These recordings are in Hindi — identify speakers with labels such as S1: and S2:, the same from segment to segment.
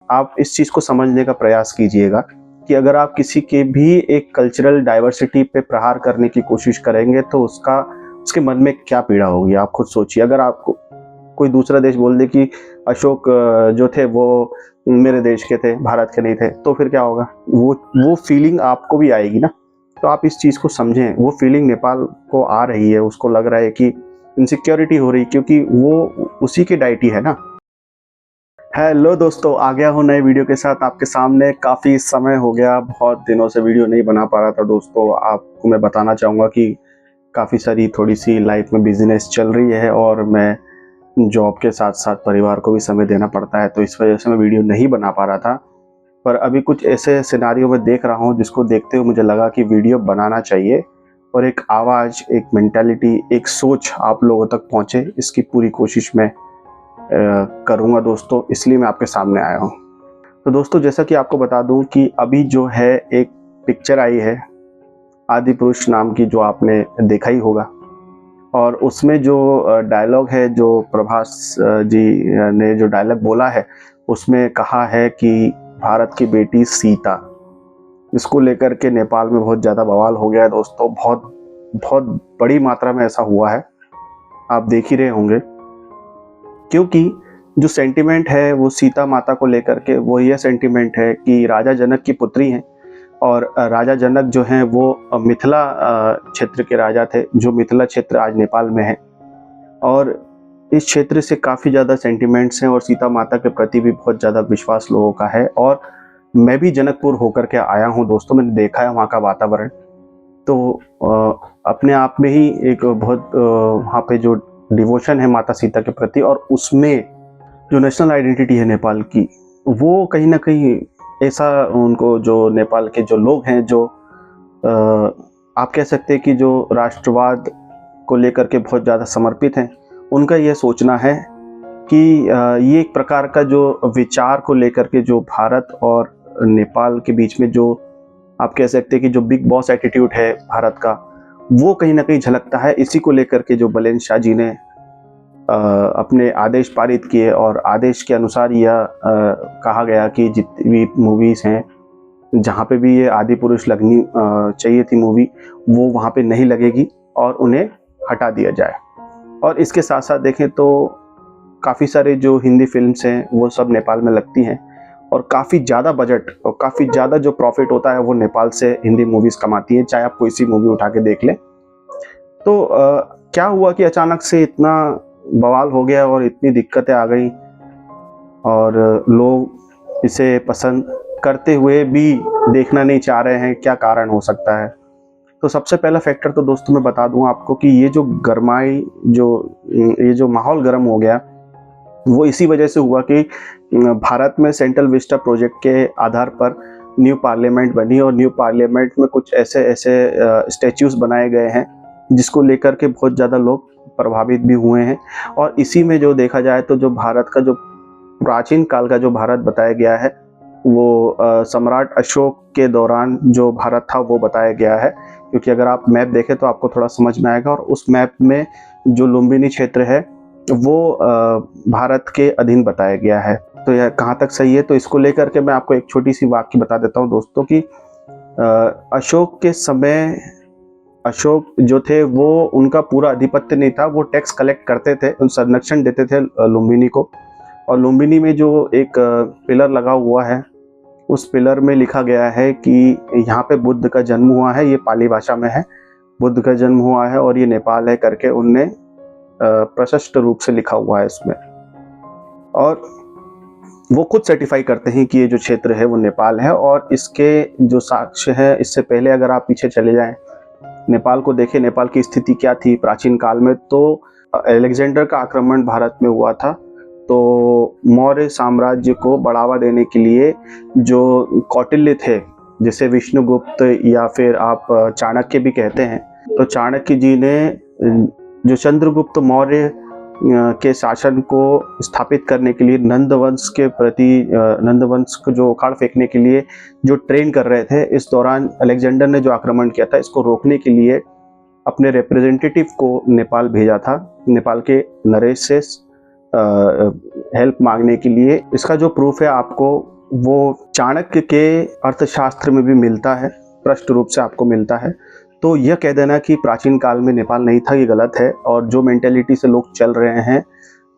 S1: आप इस चीज़ को समझने का प्रयास कीजिएगा कि अगर आप किसी के भी एक कल्चरल डाइवर्सिटी पे प्रहार करने की कोशिश करेंगे तो उसके मन में क्या पीड़ा होगी, आप खुद सोचिए। अगर आपको कोई दूसरा देश बोल दे कि अशोक जो थे वो मेरे देश के थे, भारत के नहीं थे, तो फिर क्या होगा? वो फीलिंग आपको भी आएगी ना। तो आप इस चीज़ को समझें, वो फीलिंग नेपाल को आ रही है, उसको लग रहा है कि इनसिक्योरिटी हो रही, क्योंकि वो उसी की डाइटी है ना। हेलो दोस्तों, आ गया हूँ नए वीडियो के साथ आपके सामने। काफ़ी समय हो गया, बहुत दिनों से वीडियो नहीं बना पा रहा था दोस्तों। आपको मैं बताना चाहूँगा कि काफ़ी सारी थोड़ी सी लाइफ में बिजनेस चल रही है और मैं जॉब के साथ साथ परिवार को भी समय देना पड़ता है, तो इस वजह से मैं वीडियो नहीं बना पा रहा था। पर अभी कुछ ऐसे सिनारियो में देख रहा हूँ जिसको देखते हुए मुझे लगा कि वीडियो बनाना चाहिए और एक आवाज़, एक मेंटालिटी, एक सोच आप लोगों तक पहुँचे, इसकी पूरी कोशिश मैं करूँगा दोस्तों, इसलिए मैं आपके सामने आया हूँ। तो दोस्तों, जैसा कि आपको बता दूँ कि अभी जो है एक पिक्चर आई है आदिपुरुष नाम की, जो आपने देखा ही होगा, और उसमें जो डायलॉग है, जो प्रभास जी ने जो डायलॉग बोला है, उसमें कहा है कि भारत की बेटी सीता। इसको लेकर के नेपाल में बहुत ज़्यादा बवाल हो गया है दोस्तों। बहुत बहुत बड़ी मात्रा में ऐसा हुआ है, आप देख ही रहे होंगे। क्योंकि जो सेंटिमेंट है वो सीता माता को लेकर के वो यह सेंटिमेंट है कि राजा जनक की पुत्री हैं, और राजा जनक जो हैं वो मिथिला क्षेत्र के राजा थे, जो मिथिला क्षेत्र आज नेपाल में है। और इस क्षेत्र से काफ़ी ज़्यादा सेंटिमेंट्स हैं और सीता माता के प्रति भी बहुत ज़्यादा विश्वास लोगों का है। और मैं भी जनकपुर होकर के आया हूँ दोस्तों, मैंने देखा है वहाँ का वातावरण। तो अपने आप में ही एक बहुत वहाँ पे जो डिवोशन है माता सीता के प्रति, और उसमें जो नेशनल आइडेंटिटी है नेपाल की, वो कहीं ना कहीं ऐसा उनको, जो नेपाल के जो लोग हैं, जो आप कह सकते हैं कि जो राष्ट्रवाद को लेकर के बहुत ज़्यादा समर्पित हैं, उनका यह सोचना है कि ये एक प्रकार का जो विचार को लेकर के जो भारत और नेपाल के बीच में जो आप कह सकते हैं कि जो बिग बॉस एटीट्यूड है भारत का, वो कहीं ना कहीं झलकता है। इसी को लेकर के जो बलेन शाह जी ने अपने आदेश पारित किए, और आदेश के अनुसार यह कहा गया कि जितनी भी मूवीज़ हैं, जहाँ पे भी ये आदि पुरुष लगनी चाहिए थी मूवी, वो वहाँ पे नहीं लगेगी और उन्हें हटा दिया जाए। और इसके साथ साथ देखें तो काफ़ी सारे जो हिंदी फिल्म्स हैं वो सब नेपाल में लगती हैं, और काफ़ी ज़्यादा बजट और काफ़ी ज़्यादा जो प्रॉफिट होता है वो नेपाल से हिंदी मूवीज़ कमाती हैं, चाहे आप कोई सी मूवी उठा के देख लें। तो क्या हुआ कि अचानक से इतना बवाल हो गया और इतनी दिक्कतें आ गई, और लोग इसे पसंद करते हुए भी देखना नहीं चाह रहे हैं। क्या कारण हो सकता है? तो सबसे पहला फैक्टर तो दोस्तों मैं बता दूं आपको कि ये जो माहौल गर्म हो गया, वो इसी वजह से हुआ कि भारत में सेंट्रल विस्टा प्रोजेक्ट के आधार पर न्यू पार्लियामेंट बनी, और न्यू पार्लियामेंट में कुछ ऐसे ऐसे स्टैच्यूज बनाए गए हैं जिसको लेकर के बहुत ज़्यादा लोग प्रभावित भी हुए हैं। और इसी में जो देखा जाए तो जो भारत का जो प्राचीन काल का जो भारत बताया गया है, वो सम्राट अशोक के दौरान जो भारत था वो बताया गया है। क्योंकि अगर आप मैप देखें तो आपको थोड़ा समझ में आएगा, और उस मैप में जो लुम्बिनी क्षेत्र है वो भारत के अधीन बताया गया है। तो यह कहाँ तक सही है, तो इसको लेकर के मैं आपको एक छोटी सी वाक्य बता देता हूँ दोस्तों कि अशोक के समय अशोक जो थे वो, उनका पूरा आधिपत्य नहीं था, वो टैक्स कलेक्ट करते थे, उन संरक्षण देते थे लुम्बिनी को। और लुम्बिनी में जो एक पिलर लगा हुआ है, उस पिलर में लिखा गया है कि यहाँ पे बुद्ध का जन्म हुआ है। ये पाली भाषा में है, बुद्ध का जन्म हुआ है और ये नेपाल है करके उनने प्रशस्त रूप से लिखा हुआ है इसमें। और वो खुद सर्टिफाई करते हैं कि ये जो क्षेत्र है वो नेपाल है। और इसके जो साक्ष्य है, इससे पहले अगर आप पीछे चले जाएं, नेपाल को देखें, नेपाल की स्थिति क्या थी प्राचीन काल में, तो अलेक्जेंडर का आक्रमण भारत में हुआ था। तो मौर्य साम्राज्य को बढ़ावा देने के लिए जो कौटिल्य थे, जिसे विष्णुगुप्त या फिर आप चाणक्य भी कहते हैं, तो चाणक्य जी ने जो चंद्रगुप्त मौर्य के शासन को स्थापित करने के लिए नंदवंश के प्रति, नंदवंश को जो उखाड़ फेंकने के लिए जो ट्रेन कर रहे थे, इस दौरान अलेक्जेंडर ने जो आक्रमण किया था, इसको रोकने के लिए अपने रिप्रेजेंटेटिव को नेपाल भेजा था, नेपाल के नरेश से हेल्प मांगने के लिए। इसका जो प्रूफ है आपको वो चाणक्य के अर्थशास्त्र में भी मिलता है, स्पष्ट रूप से आपको मिलता है। तो यह कह देना कि प्राचीन काल में नेपाल नहीं था, ये गलत है। और जो मेंटेलिटी से लोग चल रहे हैं,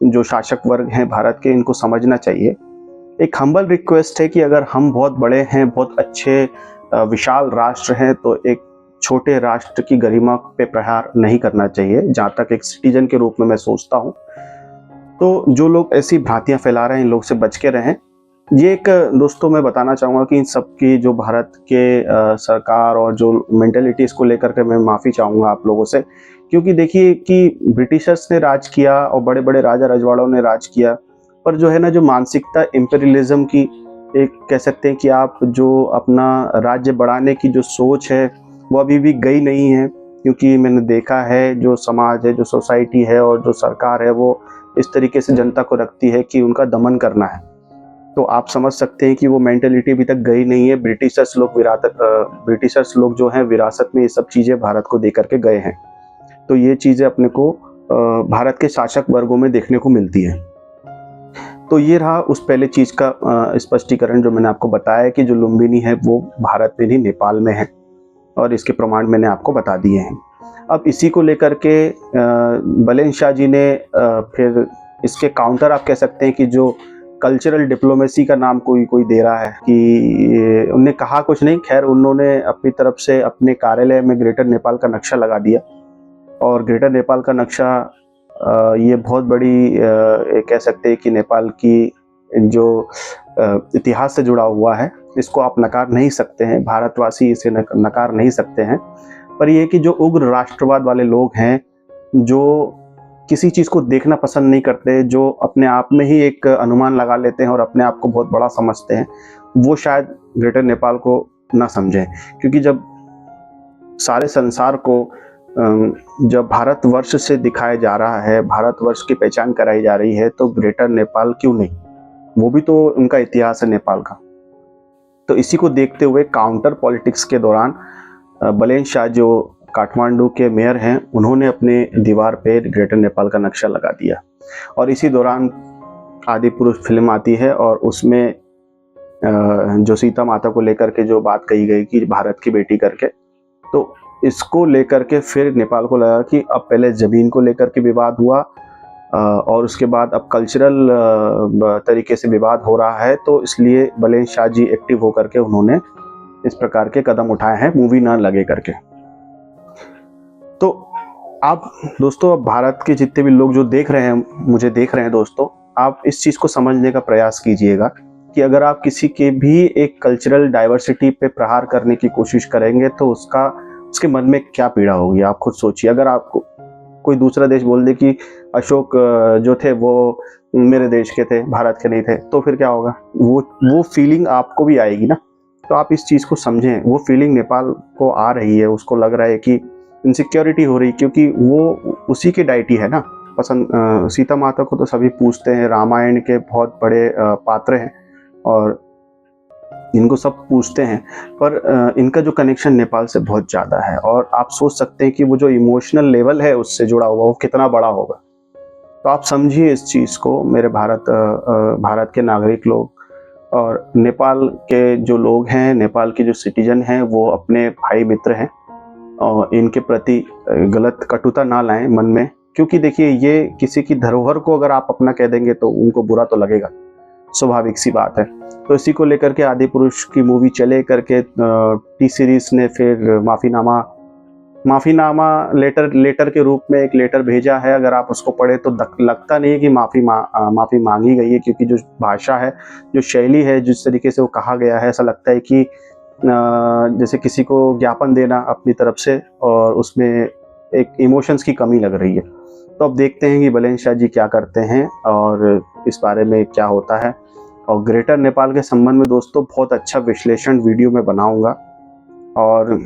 S1: जो शासक वर्ग हैं भारत के, इनको समझना चाहिए। एक हम्बल रिक्वेस्ट है कि अगर हम बहुत बड़े हैं, बहुत अच्छे विशाल राष्ट्र हैं, तो एक छोटे राष्ट्र की गरिमा पे प्रहार नहीं करना चाहिए, जहाँ तक एक सिटीजन के रूप में मैं सोचता हूँ। तो जो लोग ऐसी भ्रांतियाँ फैला रहे हैं, इन लोग से बच के रहें। ये एक दोस्तों मैं बताना चाहूँगा कि इन सब की जो भारत के सरकार और जो मेंटेलिटी, इसको लेकर के मैं माफ़ी चाहूँगा आप लोगों से। क्योंकि देखिए कि ब्रिटिशर्स ने राज किया और बड़े-बड़े राजा रजवाड़ों ने राज किया, पर जो है ना, जो मानसिकता इम्पीरियलिज्म की, एक कह सकते हैं कि आप जो अपना राज्य बढ़ाने की जो सोच है, वो अभी भी गई नहीं है। क्योंकि मैंने देखा है, जो समाज है, जो सोसाइटी है और जो सरकार है, वो इस तरीके से जनता को रखती है कि उनका दमन करना है। तो आप समझ सकते हैं कि वो मेंटेलिटी अभी तक गई नहीं है। ब्रिटिशर्स लोग जो हैं, विरासत में ये सब चीज़ें भारत को दे करके गए हैं। तो ये चीज़ें अपने को भारत के शासक वर्गों में देखने को मिलती है। तो ये रहा उस पहले चीज़ का स्पष्टीकरण जो मैंने आपको बताया कि जो लुम्बिनी है वो भारत में नहीं, नेपाल में है, और इसके प्रमाण मैंने आपको बता दिए हैं। अब इसी को लेकर के बलेन शाह जी ने फिर इसके काउंटर आप कह सकते हैं कि जो कल्चरल डिप्लोमेसी का नाम कोई दे रहा है कि उन्होंने कहा कुछ नहीं, खैर उन्होंने अपनी तरफ से अपने कार्यालय में ग्रेटर नेपाल का नक्शा लगा दिया। और ग्रेटर नेपाल का नक्शा ये बहुत बड़ी कह सकते हैं कि नेपाल की जो इतिहास से जुड़ा हुआ है, इसको आप नकार नहीं सकते हैं, भारतवासी इसे नकार नहीं सकते हैं। पर ये कि जो उग्र राष्ट्रवाद वाले लोग हैं, जो किसी चीज़ को देखना पसंद नहीं करते, जो अपने आप में ही एक अनुमान लगा लेते हैं और अपने आप को बहुत बड़ा समझते हैं, वो शायद ग्रेटर नेपाल को ना समझें। क्योंकि जब सारे संसार को जब भारतवर्ष से दिखाया जा रहा है, भारतवर्ष की पहचान कराई जा रही है, तो ग्रेटर नेपाल क्यों नहीं? वो भी तो उनका इतिहास है नेपाल का। तो इसी को देखते हुए काउंटर पॉलिटिक्स के दौरान बलेन शाह जो काठमांडू के मेयर हैं, उन्होंने अपने दीवार पे ग्रेटर नेपाल का नक्शा लगा दिया। और इसी दौरान आदिपुरुष फिल्म आती है और उसमें जो सीता माता को लेकर के जो बात कही गई कि भारत की बेटी करके, तो इसको लेकर के फिर नेपाल को लगा कि अब पहले ज़मीन को लेकर के विवाद हुआ और उसके बाद अब कल्चरल तरीके से विवाद हो रहा है, तो इसलिए बलेन शाह जी एक्टिव होकर के उन्होंने इस प्रकार के कदम उठाए हैं, मूवी ना लगे करके। तो आप दोस्तों, अब भारत के जितने भी लोग जो देख रहे हैं, मुझे देख रहे हैं दोस्तों, आप इस चीज़ को समझने का प्रयास कीजिएगा कि अगर आप किसी के भी एक कल्चरल डाइवर्सिटी पे प्रहार करने की कोशिश करेंगे, तो उसके मन में क्या पीड़ा होगी, आप खुद सोचिए। अगर आपको कोई दूसरा देश बोल दे कि अशोक जो थे वो मेरे देश के थे, भारत के नहीं थे, तो फिर क्या होगा? वो फीलिंग आपको भी आएगी ना। तो आप इस चीज़ को समझें, वो फीलिंग नेपाल को आ रही है, उसको लग रहा है कि इनसिक्योरिटी हो रही, क्योंकि वो उसी की डाइटी है ना। सीता माता को तो सभी पूजते हैं, रामायण के बहुत बड़े पात्र हैं और इनको सब पूछते हैं, पर इनका जो कनेक्शन नेपाल से बहुत ज़्यादा है। और आप सोच सकते हैं कि वो जो इमोशनल लेवल है उससे जुड़ा हुआ, वो कितना बड़ा होगा। तो आप समझिए इस चीज़ को, मेरे भारत के नागरिक लोग और नेपाल के जो लोग हैं, नेपाल के जो सिटीजन हैं, वो अपने भाई मित्र हैं और इनके प्रति गलत कटुता ना लाएं मन में। क्योंकि देखिए, ये किसी की धरोहर को अगर आप अपना कह देंगे तो उनको बुरा तो लगेगा, स्वाभाविक सी बात है। तो इसी को लेकर के आदिपुरुष की मूवी चले करके टी सीरीज ने फिर माफीनामा लेटर के रूप में एक लेटर भेजा है। अगर आप उसको पढ़े तो लगता नहीं है कि माफी मांगी गई है, क्योंकि जो भाषा है, जो शैली है, जिस तरीके से वो कहा गया है, ऐसा लगता है कि जैसे किसी को ज्ञापन देना अपनी तरफ से, और उसमें एक इमोशंस की कमी लग रही है। तो अब देखते हैं कि बलेन शाह जी क्या करते हैं और इस बारे में क्या होता है। और ग्रेटर नेपाल के संबंध में दोस्तों बहुत अच्छा विश्लेषण वीडियो में बनाऊंगा, और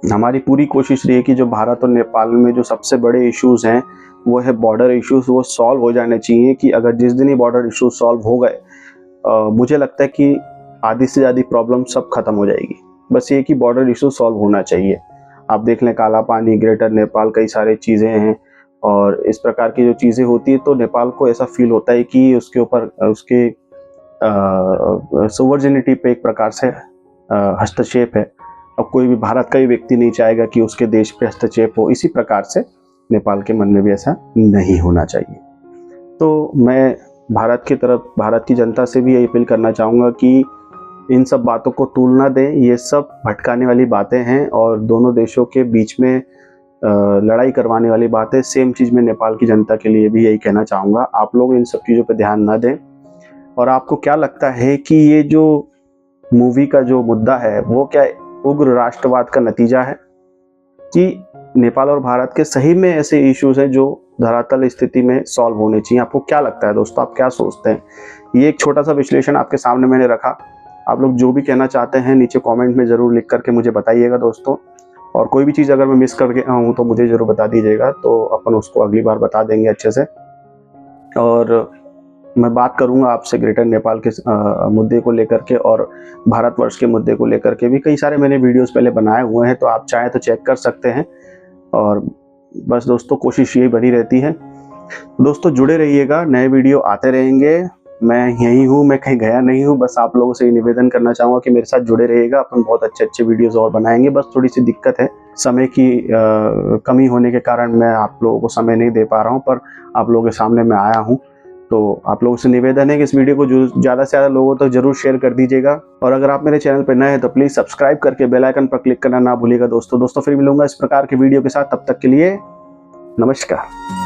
S1: हमारी पूरी कोशिश रही है कि जो भारत और नेपाल में जो सबसे बड़े इश्यूज़ हैं, वो है बॉर्डर इश्यूज़, वो सॉल्व हो जाने चाहिए। कि अगर जिस दिन ही बॉर्डर इश्यूज सॉल्व हो गए, मुझे लगता है कि आधी से ज़्यादा प्रॉब्लम सब खत्म हो जाएगी। बस ये कि बॉर्डर इशू सॉल्व होना चाहिए। आप देख लें, काला पानी, ग्रेटर नेपाल, कई सारी चीज़ें हैं, और इस प्रकार की जो चीज़ें होती है तो नेपाल को ऐसा फील होता है कि उसके ऊपर उसके सोवर्जिनिटी पे एक प्रकार से हस्तक्षेप है। अब कोई भी भारत का ही व्यक्ति नहीं चाहेगा कि उसके देश पे हस्तक्षेप हो, इसी प्रकार से नेपाल के मन में भी ऐसा नहीं होना चाहिए। तो मैं भारत की तरफ, भारत की जनता से भी यही अपील करना चाहूँगा कि इन सब बातों को तूल ना दें। ये सब भटकाने वाली बातें हैं और दोनों देशों के बीच में लड़ाई करवाने वाली बातें। सेम चीज़ मैं नेपाल की जनता के लिए भी यही कहना चाहूँगा, आप लोग इन सब चीज़ों पर ध्यान ना दें। और आपको क्या लगता है कि ये जो मूवी का जो मुद्दा है वो क्या उग्र राष्ट्रवाद का नतीजा है, कि नेपाल और भारत के सही में ऐसे इश्यूज हैं जो धरातल स्थिति में सॉल्व होने चाहिए? आपको क्या लगता है दोस्तों, आप क्या सोचते हैं? ये एक छोटा सा विश्लेषण आपके सामने मैंने रखा। आप लोग जो भी कहना चाहते हैं नीचे कमेंट में ज़रूर लिख करके मुझे बताइएगा दोस्तों। और कोई भी चीज़ अगर मैं मिस कर गया हूँ तो मुझे ज़रूर बता दीजिएगा, तो अपन उसको अगली बार बता देंगे अच्छे से। और मैं बात करूंगा आपसे ग्रेटर नेपाल के मुद्दे को लेकर के और भारतवर्ष के मुद्दे को लेकर के भी। कई सारे मैंने वीडियोस पहले बनाए हुए हैं, तो आप चाहें तो चेक कर सकते हैं। और बस दोस्तों, कोशिश यही बनी रहती है। दोस्तों जुड़े रहिएगा, नए वीडियो आते रहेंगे। मैं यहीं हूँ, मैं कहीं गया नहीं हूँ। बस आप लोगों से निवेदन करना चाहूँगा कि मेरे साथ जुड़े रहिएगा। अपन बहुत अच्छे अच्छे वीडियोस और बनाएंगे। बस थोड़ी सी दिक्कत है, समय की कमी होने के कारण मैं आप लोगों को समय नहीं दे पा रहा हूँ, पर आप लोगों के सामने मैं आया हूँ। तो आप लोगों से निवेदन है कि इस वीडियो को ज़्यादा से ज़्यादा लोगों तक जरूर शेयर कर दीजिएगा। और अगर आप मेरे चैनल पर नए हैं तो प्लीज़ सब्सक्राइब करके बेल आइकन पर क्लिक करना ना भूलिएगा दोस्तों। फिर मिलूंगा इस प्रकार के वीडियो के साथ, तब तक के लिए नमस्कार।